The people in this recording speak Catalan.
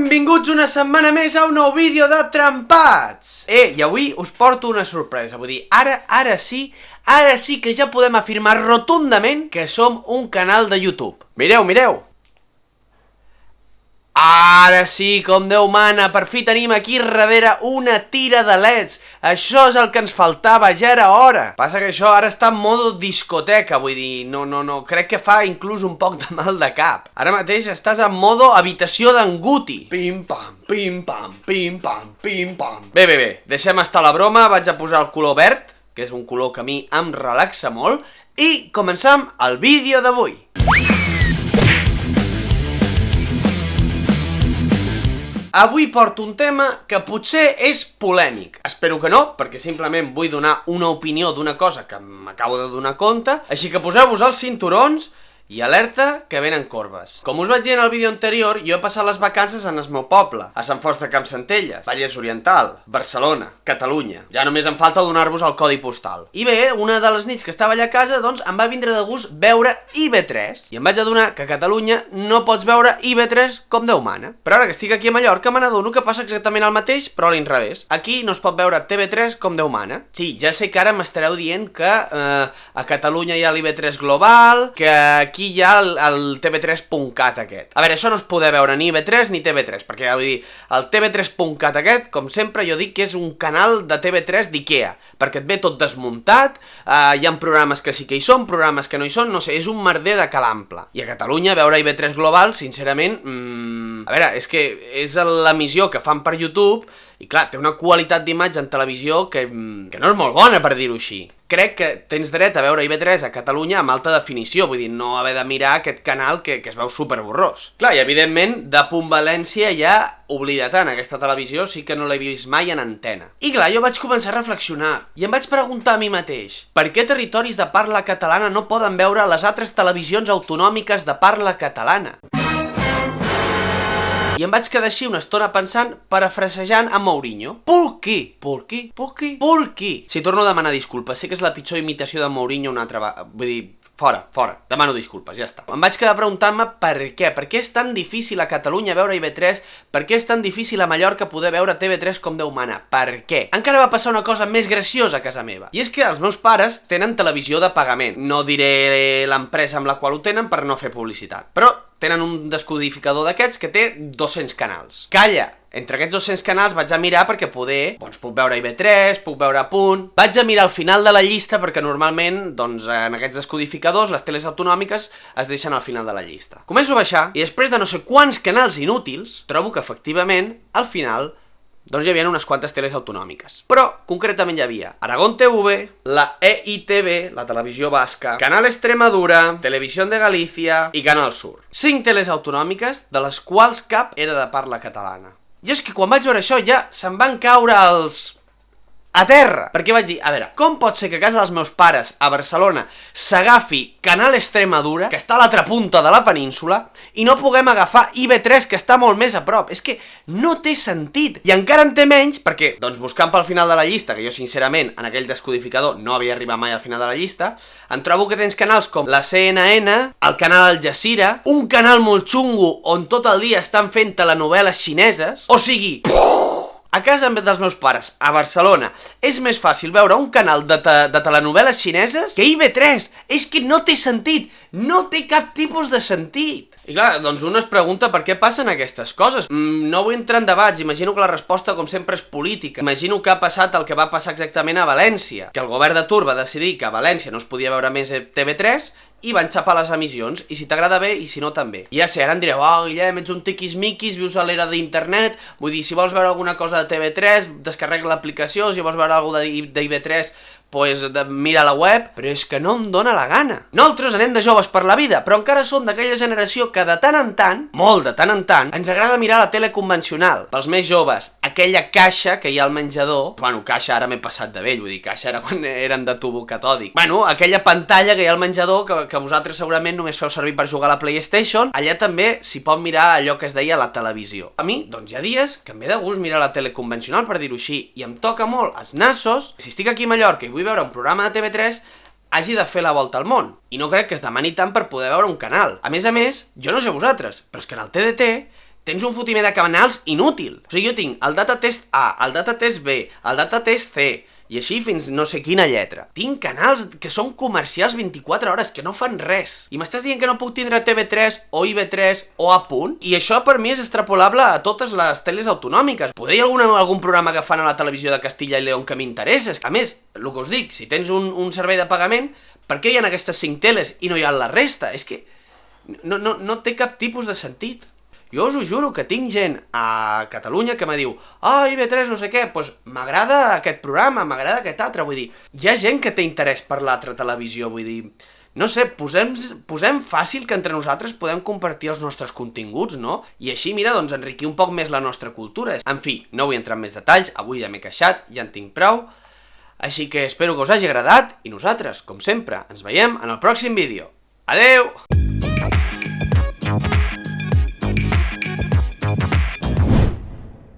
Benvinguts una setmana més a un nou vídeo de Trempats! I avui us porto una sorpresa, vull dir, ara sí que ja podem afirmar rotundament que som un canal de YouTube. Mireu! Ara sí, com Déu mana, per fi tenim aquí darrere una tira de leds. Això és el que ens faltava, ja era hora. Passa que això ara està en modo discoteca, vull dir, no, crec que fa inclús un poc de mal de cap. Ara mateix estàs en modo habitació d'en Guti. Pim-pam, pim-pam, pim-pam, pim-pam. Bé, deixem estar la broma, vaig a posar el color verd, que és un color que a mi em relaxa molt, i comencem el vídeo d'avui. Avui porto un tema que potser és polèmic. Espero que no, perquè simplement vull donar una opinió d'una cosa que m'acabo de donar compte, així que poseu-vos els cinturons i alerta que venen corbes. Com us vaig dir en el vídeo anterior, jo he passat les vacances en el meu poble, a Sant Fost de Campsentelles, Vallès Oriental, Barcelona, Catalunya. Ja només em falta donar-vos el codi postal. I bé, una de les nits que estava allà a casa, doncs em va vindre de gust veure IB3. I em vaig adonar que a Catalunya no pots veure IB3 com Déu mana. Però ara que estic aquí a Mallorca me n'adono que passa exactament el mateix, però a l'inrevés. Aquí no es pot veure TV3 com Déu mana. Sí, ja sé que ara m'estareu dient que a Catalunya hi ha l'IB3 global, que aquí hi ha el TV3.cat aquest. A veure, això no es poder veure ni IB3 ni TV3, perquè vull dir, el TV3.cat aquest, com sempre, jo dic que és un canal de TV3 d'Ikea, perquè et ve tot desmuntat, hi ha programes que sí que hi són, programes que no hi són, no sé, és un merder de calample. I a Catalunya veure IB3 global, sincerament, a veure, és que és l'emissió que fan per YouTube, i clar, té una qualitat d'imatge en televisió que no és molt bona, per dir-ho així. Crec que tens dret a veure IB3 a Catalunya amb alta definició, vull dir, no haver de mirar aquest canal que es veu superborrós. Clar, i evidentment, de Punt València ja, oblida't, aquesta televisió sí que no l'he vist mai en antena. I clar, jo vaig començar a reflexionar, i em vaig preguntar a mi mateix, per què territoris de parla catalana no poden veure les altres televisions autonòmiques de parla catalana? I em vaig quedar així una estona pensant, parafrasejant a Mourinho. ¿Por qué? ¿Por qué? ¿Por qué? ¿Por qué? Si torno a demanar disculpes, sé que és la pitjor imitació de Mourinho una altra vegada. Vull dir, fora. Demano disculpes, ja està. Em vaig quedar preguntant-me per què. Per què és tan difícil a Catalunya veure IB3? Per què és tan difícil a Mallorca poder veure TV3 com Déu mana? Per què? Encara va passar una cosa més graciosa a casa meva. I és que els meus pares tenen televisió de pagament. No diré l'empresa amb la qual ho tenen per no fer publicitat. Però tenen un descodificador d'aquests que té 200 canals. Calla! Entre aquests 200 canals vaig a mirar perquè poder, doncs puc veure IB3, puc veure Punt. Vaig a mirar al final de la llista perquè normalment, doncs en aquests descodificadors, les teles autonòmiques es deixen al final de la llista. Començo a baixar i després de no sé quants canals inútils, trobo que efectivament, al final, doncs hi havia unes quantes teles autonòmiques. Però, concretament hi havia Aragón TV, la EITV, la televisió basca, Canal Extremadura, Televisió de Galícia i Canal Sur. 5 teles autonòmiques, de les quals cap era de parla catalana. I és que quan vaig veure això ja se'm van caure els a terra, perquè vaig dir, a veure, com pot ser que a casa dels meus pares, a Barcelona, s'agafi Canal Extremadura, que està a l'altra punta de la península, i no puguem agafar IB3, que està molt més a prop? És que no té sentit, i encara en té menys, perquè, doncs buscant pel final de la llista, que jo sincerament, en aquell descodificador, no havia arribat mai al final de la llista, em trobo que tens canals com la CNN, el canal Al Jazeera, un canal molt xungo on tot el dia estan fent telenovel·les xineses, o sigui, a casa dels meus pares, a Barcelona, és més fàcil veure un canal de telenovel·les xineses que IB3. És que no té sentit, no té cap tipus de sentit. I clar, doncs un es pregunta per què passen aquestes coses. No vull entrar en debats, imagino que la resposta com sempre és política. Imagino que ha passat el que va passar exactament a València, que el govern de Tur va decidir que a València no es podia veure més TV3 i van xapar les emissions, i si t'agrada bé i si no també. I ja sé, ara em direu, Guillem, ets un tiquismiquis, vius a l'era d'internet, vull dir, si vols veure alguna cosa de TV3, descarrega l'aplicació, si vols veure alguna cosa d'IB3, pues mira la web, però és que no em dóna la gana. Nosaltres anem de joves per la vida, però encara som d'aquella generació que de tant en tant, molt de tant en tant, ens agrada mirar la tele convencional. Pels més joves, aquella caixa que hi ha al menjador, bueno, caixa ara m'he passat de vell, vull dir, caixa era quan eren de tubo catòdic. Bueno, aquella pantalla que hi ha al menjador que vosaltres segurament només feu servir per jugar a la PlayStation, allà també s'hi pot mirar allò que es deia la televisió. A mi, doncs hi ha dies que em ve de gust mirar la tele convencional, per dir-ho així, i em toca molt els nassos, si estic aquí a Mallorca i vull veure un programa de TV3, hagi de fer la volta al món. I no crec que es demani tant per poder veure un canal. A més, jo no sé vosaltres, però és que en el TDT tens un fotimer de canals inútil. O sigui, jo tinc el datatest A, el datatest B, el datatest C, i així fins no sé quina lletra. Tinc canals que són comercials 24 hores, que no fan res. I m'estàs dient que no puc tindre TV3 o IB3 o A punt? I això per mi és extrapolable a totes les teles autonòmiques. Poder hi ha algun programa que fan a la televisió de Castilla i León que m'interessa? A més, el que us dic, si tens un servei de pagament, per què hi ha aquestes 5 teles i no hi ha la resta? És que no té cap tipus de sentit. Jo us ho juro que tinc gent a Catalunya que me diu IB3 no sé què, doncs m'agrada aquest programa, m'agrada aquest altre, vull dir, hi ha gent que té interès per l'altra televisió, vull dir, no sé, posem fàcil que entre nosaltres podem compartir els nostres continguts, no? I així, mira, doncs enriquir un poc més la nostra cultura. En fi, no vull entrar en més detalls, avui ja m'he queixat, ja en tinc prou, així que espero que us hagi agradat i nosaltres, com sempre, ens veiem en el pròxim vídeo. Adeu!